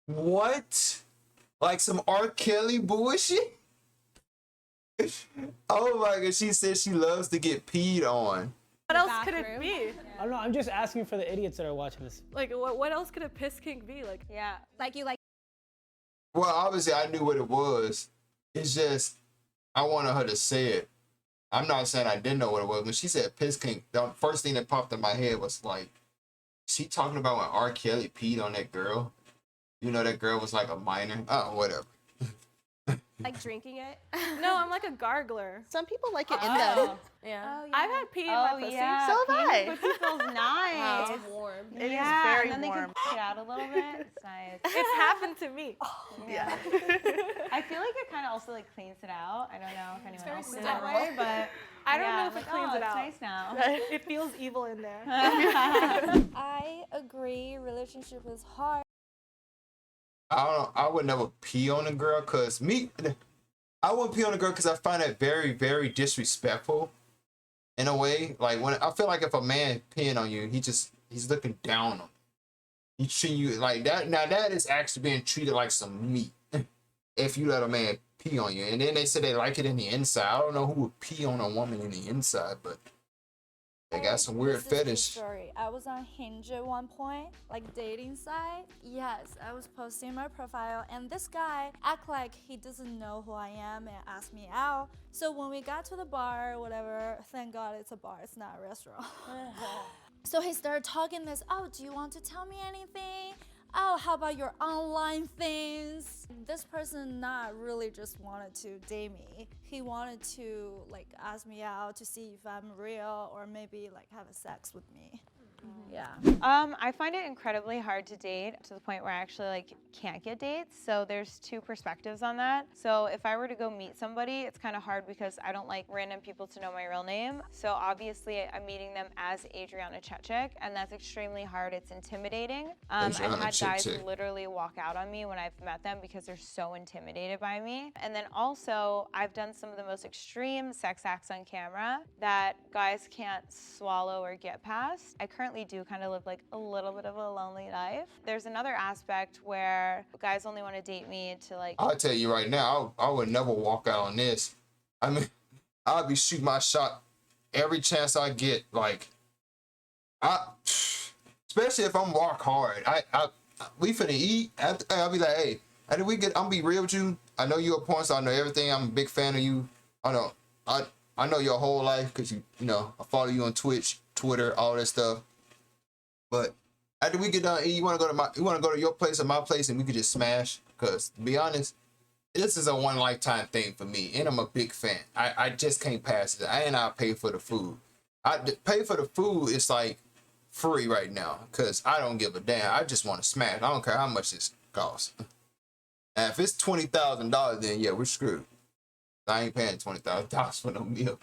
Speaker 1: What? Like some R. Kelly bullshit? Oh my god, she said she loves to get peed on.
Speaker 3: What else could it be?
Speaker 2: I don't know, I'm just asking for the idiots that are watching this.
Speaker 3: Like, what else could a piss kink be? Like,
Speaker 6: Yeah.
Speaker 5: Like you like.
Speaker 1: Well, obviously I knew what it was. It's just, I wanted her to say it. I'm not saying I didn't know what it was. When she said piss kink, the first thing that popped in my head was like, she talking about when R. Kelly peed on that girl? You know that girl was like a minor? Oh, whatever.
Speaker 5: Like drinking it?
Speaker 3: No, I'm like a gargler.
Speaker 13: Some people like it in them.
Speaker 3: Yeah.
Speaker 5: Oh, yeah.
Speaker 3: I've had pee in my pussy.
Speaker 6: Yeah.
Speaker 13: So have I.
Speaker 6: Pussy feels nice.
Speaker 5: It's warm.
Speaker 8: It is
Speaker 6: Yeah,
Speaker 8: very
Speaker 6: and then
Speaker 8: warm.
Speaker 6: they can it out a little bit. It's nice.
Speaker 3: It's happened to me.
Speaker 8: Yeah.
Speaker 6: I feel like it kind of also like cleans it out. I don't know if anyone else is
Speaker 5: sterile.
Speaker 6: that way, but
Speaker 3: I don't
Speaker 6: yeah,
Speaker 3: know if it cleans it out.
Speaker 6: It's nice now.
Speaker 3: It feels evil in there.
Speaker 9: I agree, relationship is hard.
Speaker 1: I would never pee on a girl because I wouldn't pee on a girl because I find that very, very disrespectful in a way. Like when I feel like if a man peeing on you, he's looking down on you. He's treating you like that. Now that is actually being treated like some meat if you let a man pee on you. And then they say they like it in the inside. I don't know who would pee on a woman in the inside, but they got some weird
Speaker 9: This is true
Speaker 1: fetish.
Speaker 9: story. I was on Hinge at one point, like dating site. Yes, I was posting my profile, and this guy act like he doesn't know who I am and asked me out. So when we got to the bar or whatever, thank God it's a bar, it's not a restaurant. So he started talking this, oh, do you want to tell me anything? Oh, how about your online things? This person not really just wanted to date me. He wanted to like ask me out to see if I'm real or maybe like have a sex with me. Yeah.
Speaker 6: I find it incredibly hard to date to the point where I actually like can't get dates. So there's two perspectives on that. So if I were to go meet somebody, it's kind of hard because I don't like random people to know my real name. So obviously I'm meeting them as Adriana Chechik, and that's extremely hard. It's intimidating. I've had guys literally walk out on me when I've met them because they're so intimidated by me. And then also I've done some of the most extreme sex acts on camera that guys can't swallow or get past. I currently do kind of live like a little bit of a lonely life. There's another aspect where guys only want to date me to like.
Speaker 1: I'll tell you right now, I would never walk out on this. I mean, I'll be shooting my shot every chance I get. Like, especially if I'm work hard. We finna eat. I'll be like, hey, I'm be real with you. I know you're a porn star. I know everything. I'm a big fan of you. I know your whole life because you know I follow you on Twitch, Twitter, all that stuff. But after we get done, you want to go to your place or my place, and we could just smash. Cause to be honest, this is a one lifetime thing for me, and I'm a big fan. I just can't pass it. I'll pay for the food. I pay for the food. It's like free right now because I don't give a damn. I just want to smash. I don't care how much this costs. And if it's $20,000, then yeah, we're screwed. I ain't paying $20,000 for no meal.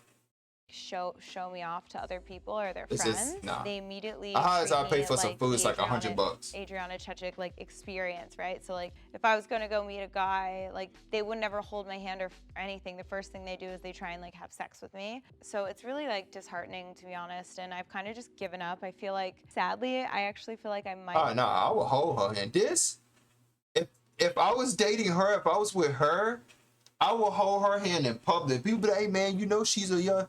Speaker 6: Show me off to other people or their
Speaker 1: This
Speaker 6: friends.
Speaker 1: is nah.
Speaker 6: They immediately
Speaker 1: The highest I
Speaker 6: treat
Speaker 1: pay
Speaker 6: me
Speaker 1: for some
Speaker 6: like
Speaker 1: food is
Speaker 6: the
Speaker 1: like $100.
Speaker 6: Adriana Chechik like experience, right? So like if I was gonna go meet a guy, like they would never hold my hand or anything. The first thing they do is they try and like have sex with me. So it's really like disheartening, to be honest. And I've kind of just given up. I feel like, sadly, I actually feel like I might.
Speaker 1: Oh no, I will hold her hand. If I was dating her, if I was with her, I will hold her hand in public. People be like, hey man, you know she's a young.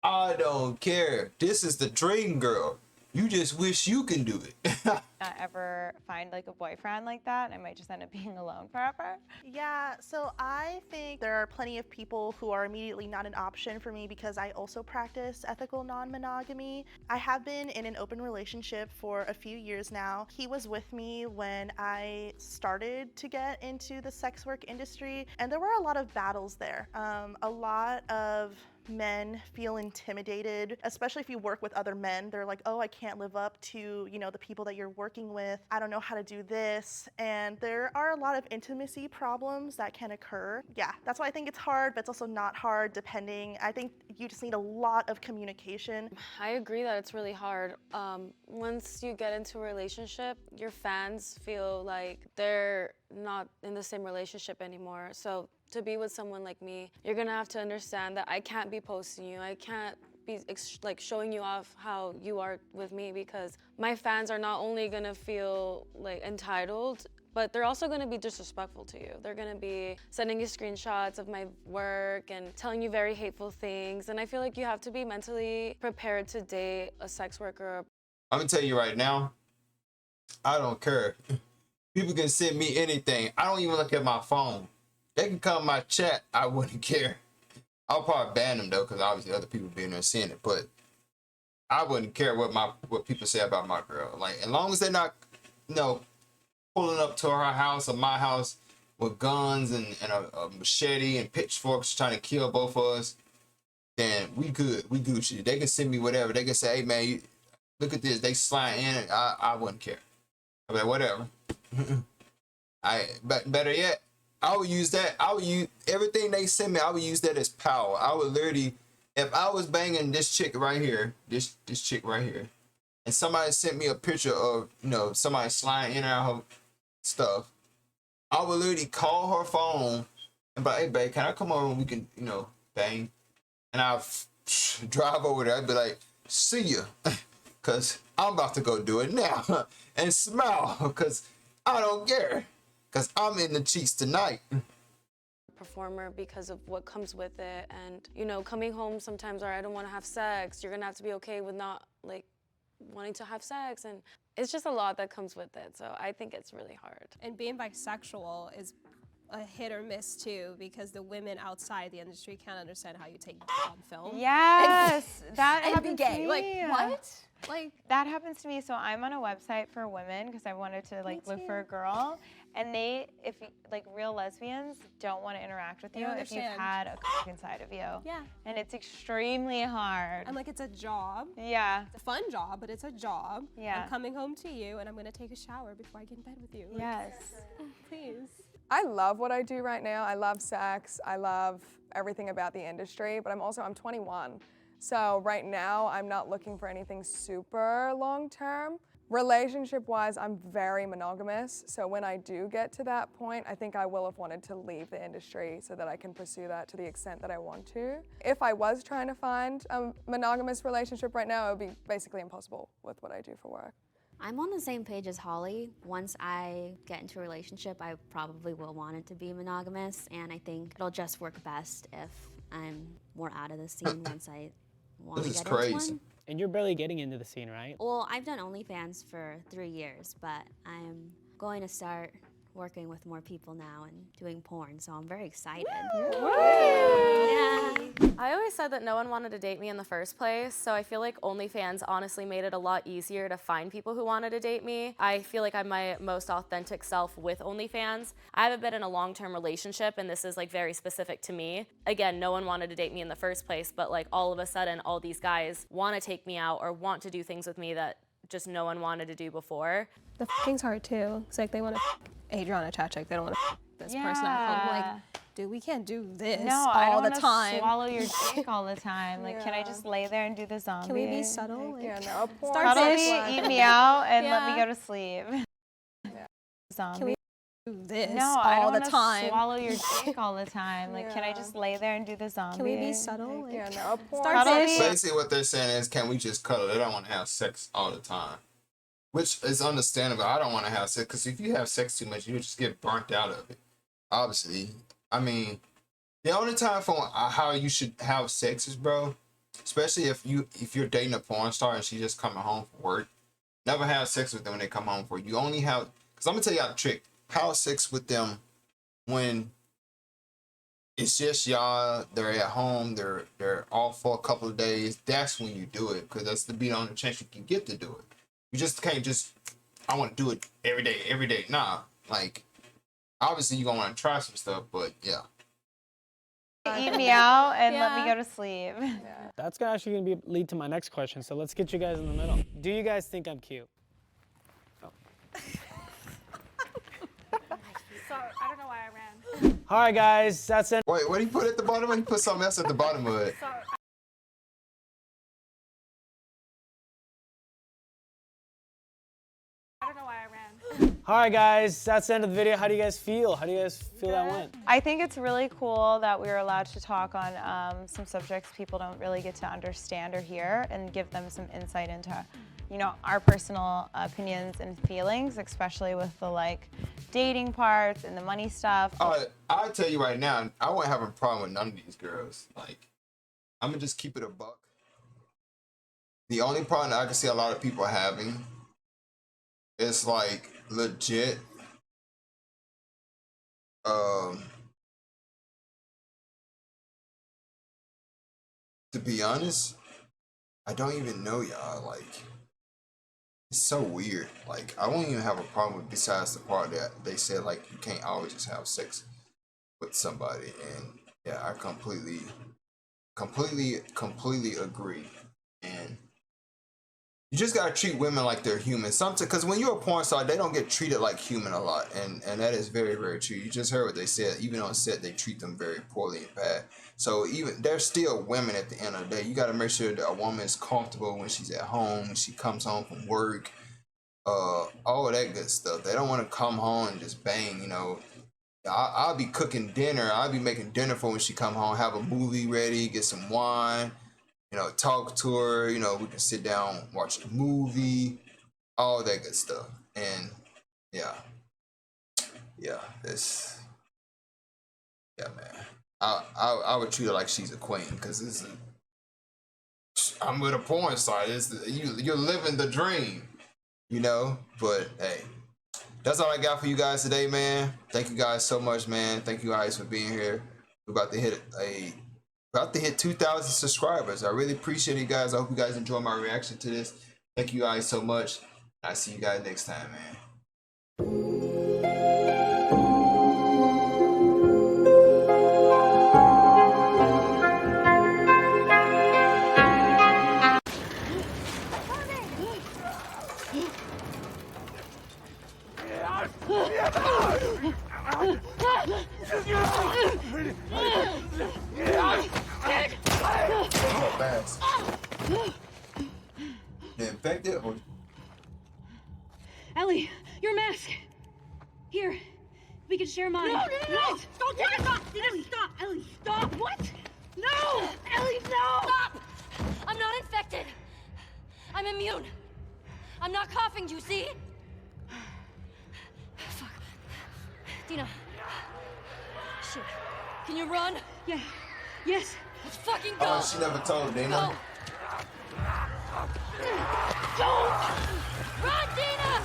Speaker 1: I don't care. This is the dream girl. You just wish you can do it.
Speaker 6: Not ever find like a boyfriend like that. I might just end up being alone forever.
Speaker 8: Yeah, so I think there are plenty of people who are immediately not an option for me because I also practice ethical non-monogamy. I have been in an open relationship for a few years now. He was with me when I started to get into the sex work industry, and there were a lot of battles there. A lot of men feel intimidated, especially if you work with other men. They're like, oh, I can't live up to, you know, the people that you're working with. I don't know how to do this. And there are a lot of intimacy problems that can occur. Yeah, that's why I think it's hard, but it's also not hard depending. I think you just need a lot of communication.
Speaker 10: I agree that it's really hard. Once you get into a relationship, your fans feel like they're not in the same relationship anymore. So to be with someone like me, you're gonna have to understand that I can't be posting you. I can't be like showing you off how you are with me, because my fans are not only gonna feel like entitled, but they're also gonna be disrespectful to you. They're gonna be sending you screenshots of my work and telling you very hateful things. And I feel like you have to be mentally prepared to date a sex worker.
Speaker 1: I'm gonna tell you right now, I don't care. People can send me anything. I don't even look at my phone. They can come in my chat. I wouldn't care. I'll probably ban them though, because obviously other people be in there seeing it. But I wouldn't care what people say about my girl. Like, as long as they're not, you know, pulling up to her house or my house with guns and a machete and pitchforks trying to kill both of us, then we good. We Gucci. They can send me whatever. They can say, hey man, look at this. They slide in, and I wouldn't care. I'm like, whatever. But better yet, I would use that. I would use everything they send me. I would use that as power. I would literally, if I was banging this chick right here, this chick right here, and somebody sent me a picture of, you know, somebody sliding in and out her stuff, I would literally call her phone and be like, hey babe, can I come over and we can, you know, bang? And I'll drive over there. I'd be like, see ya, cause I'm about to go do it now, and smile, cause I don't care. Because I'm in the cheeks tonight.
Speaker 10: Performer because of what comes with it. And, you know, coming home sometimes, or I don't want to have sex. You're going to have to be okay with not, like, wanting to have sex. And it's just a lot that comes with it. So I think it's really hard.
Speaker 5: And being bisexual is a hit or miss too, because the women outside the industry can't understand how you take on film.
Speaker 6: Yes, that
Speaker 5: and
Speaker 6: happens
Speaker 5: be gay.
Speaker 6: to me.
Speaker 5: Like, what? Like,
Speaker 6: that happens to me. So I'm on a website for women because I wanted to like look for a girl, and they, if like real lesbians, don't want to interact with you if you've had a cock inside of you.
Speaker 5: Yeah.
Speaker 6: And it's extremely hard.
Speaker 5: And like, it's a job.
Speaker 6: Yeah.
Speaker 5: It's a fun job, but it's a job.
Speaker 6: Yeah.
Speaker 5: I'm coming home to you, and I'm gonna take a shower before I get in bed with you. Like,
Speaker 6: Yes.
Speaker 5: please.
Speaker 7: I love what I do right now. I love sex. I love everything about the industry, but I'm 21. So right now, I'm not looking for anything super long-term. Relationship-wise, I'm very monogamous. So when I do get to that point, I think I will have wanted to leave the industry so that I can pursue that to the extent that I want to. If I was trying to find a monogamous relationship right now, it would be basically impossible with what I do for work.
Speaker 12: I'm on the same page as Holly. Once I get into a relationship, I probably will want it to be monogamous, and I think it'll just work best if I'm more out of the scene once I want to get into one.
Speaker 2: And you're barely getting into the scene, right?
Speaker 12: Well, I've done OnlyFans for 3 years, but I'm going to start working with more people now and doing porn, so I'm very excited.
Speaker 4: Yeah. I always said that no one wanted to date me in the first place, so I feel like OnlyFans honestly made it a lot easier to find people who wanted to date me. I feel like I'm my most authentic self with OnlyFans. I haven't been in a long-term relationship, and this is like very specific to me. Again, no one wanted to date me in the first place, but like all of a sudden, all these guys want to take me out or want to do things with me that just no one wanted to do before.
Speaker 5: The f***ing's hard too. It's like they want to Adriana Chachik. They don't want to this person at home. Like, dude, we can't do this all the time.
Speaker 6: Swallow your dick all the time. Like, can I just lay there and do the zombie?
Speaker 5: Can we be subtle? Like,
Speaker 7: Yeah, no,
Speaker 6: Cuddle me, eat me out, and let me go to sleep. Zombie.
Speaker 5: Can we do this
Speaker 6: No, I
Speaker 5: all
Speaker 6: don't
Speaker 5: the
Speaker 6: wanna
Speaker 5: time?
Speaker 6: swallow your dick all the time. Like, can I just lay there and do the zombie?
Speaker 5: Can we be subtle? Like,
Speaker 7: Yeah, no,
Speaker 6: Cuddle me.
Speaker 1: Basically, what they're saying is, can we just cuddle? They don't want to have sex all the time, which is understandable. I don't want to have sex because if you have sex too much, you just get burnt out of it. Obviously, I mean, the only time for how you should have sex is, bro, especially if you're dating a porn star and she's just coming home from work. Never have sex with them when they come home for you. Only have, because I'm gonna tell you a trick. Have sex with them when it's just y'all. They're at home. They're off for a couple of days. That's when you do it, because that's the only chance you can get to do it. You just can't just, I want to do it every day. Nah, like, obviously you're gonna want to try some stuff, but yeah.
Speaker 6: Eat me out and let me go to sleep.
Speaker 2: That's actually gonna lead to my next question. So let's get you guys in the middle. Do you guys think I'm cute?
Speaker 3: Sorry, I don't know why I ran.
Speaker 2: All right, guys, that's it.
Speaker 1: Wait, what do you put at the bottom? You put something else at the bottom of it.
Speaker 3: Sorry. I don't know why I ran.
Speaker 2: All right, guys, that's the end of the video. How do you guys feel? How do you guys feel that went?
Speaker 6: I think it's really cool that we were allowed to talk on some subjects people don't really get to understand or hear, and give them some insight into, you know, our personal opinions and feelings, especially with the like dating parts and the money stuff.
Speaker 1: I'll tell you right now, I won't have a problem with none of these girls. Like, I'm gonna just keep it a buck. The only problem that I can see a lot of people having is like legit to be honest, I don't even know y'all. Like, it's so weird. Like, I won't even have a problem with, besides the part that they said like you can't always just have sex with somebody, and yeah, I completely agree. And you just gotta treat women like they're human. Sometimes, because when you're a porn star, they don't get treated like human a lot, and that is very, very true. You just heard what they said. Even on set, they treat them very poorly and bad. So even they're still women at the end of the day. You gotta make sure that a woman is comfortable when she's at home, when she comes home from work, all of that good stuff. They don't want to come home and just bang. You know, I'll be cooking dinner. I'll be making dinner for when she come home. Have a movie ready, get some wine. You know, talk to her, you know, we can sit down, watch a movie, all that good stuff. And yeah, this, yeah, man. I would treat her like she's a queen, because I'm with a porn star. You're living the dream, you know? But hey, that's all I got for you guys today, man. Thank you guys so much, man. Thank you guys for being here. We're about to hit 2,000 subscribers. I really appreciate it, guys. I hope you guys enjoy my reaction to this. Thank you guys so much. I'll see you guys next time, man. Fast. They're infected or?
Speaker 15: Ellie, your mask. Here, we can share mine. No! Don't take it! Stop! Stop! Ellie, stop! What? No! Ellie, no!
Speaker 16: Stop! I'm not infected. I'm immune. I'm not coughing, do you see? Fuck. Dina. Shit. Can you run?
Speaker 15: Yeah. Yes.
Speaker 16: Let's fucking go!
Speaker 1: Oh, she never told Dina.
Speaker 16: Go. Don't! Run, Dina!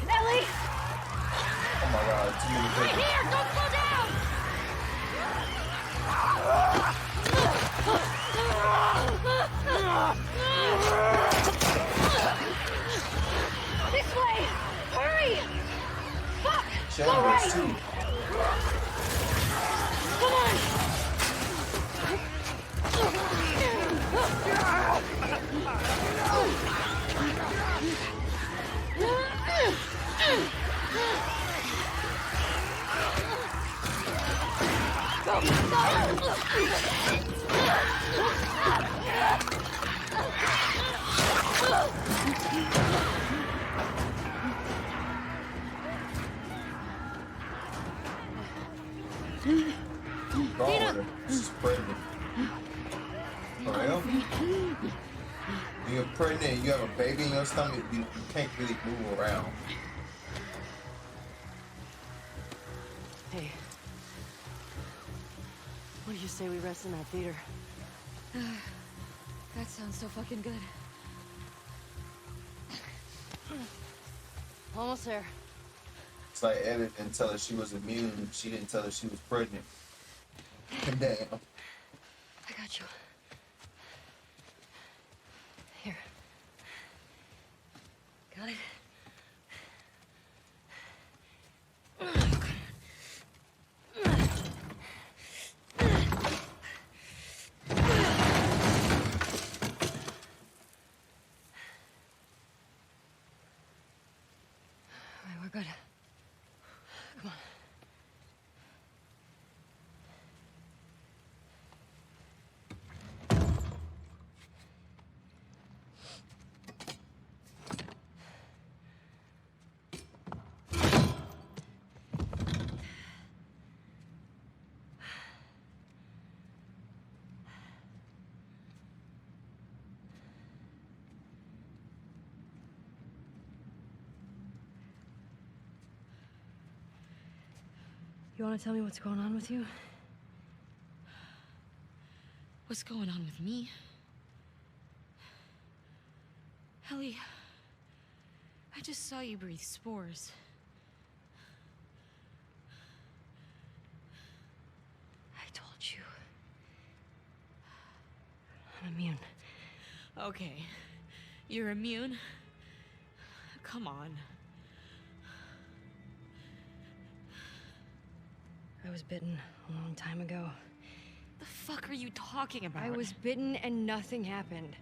Speaker 15: Ellie!
Speaker 1: Oh my God, too many people.
Speaker 16: Right here! Don't slow down!
Speaker 15: This way! Hurry! Fuck!
Speaker 1: Shannon
Speaker 15: Go right!
Speaker 1: is too.
Speaker 15: Come on!
Speaker 1: When you're pregnant, you have a baby in your stomach, you can't really move around.
Speaker 16: Hey. What do you say we rest in that theater?
Speaker 9: That sounds so fucking good.
Speaker 16: Almost there.
Speaker 1: It's like Eddie didn't tell her she was immune. She didn't tell her she was pregnant. Damn.
Speaker 16: I got you. Here. Got it? We're good. Come on. You want to tell me what's going on with you?
Speaker 9: What's going on with me? Ellie, I just saw you breathe spores.
Speaker 16: I told you. I'm immune.
Speaker 9: Okay, you're immune? Come on.
Speaker 16: I was bitten a long time ago.
Speaker 9: The fuck are you talking about?
Speaker 16: I was bitten and nothing happened.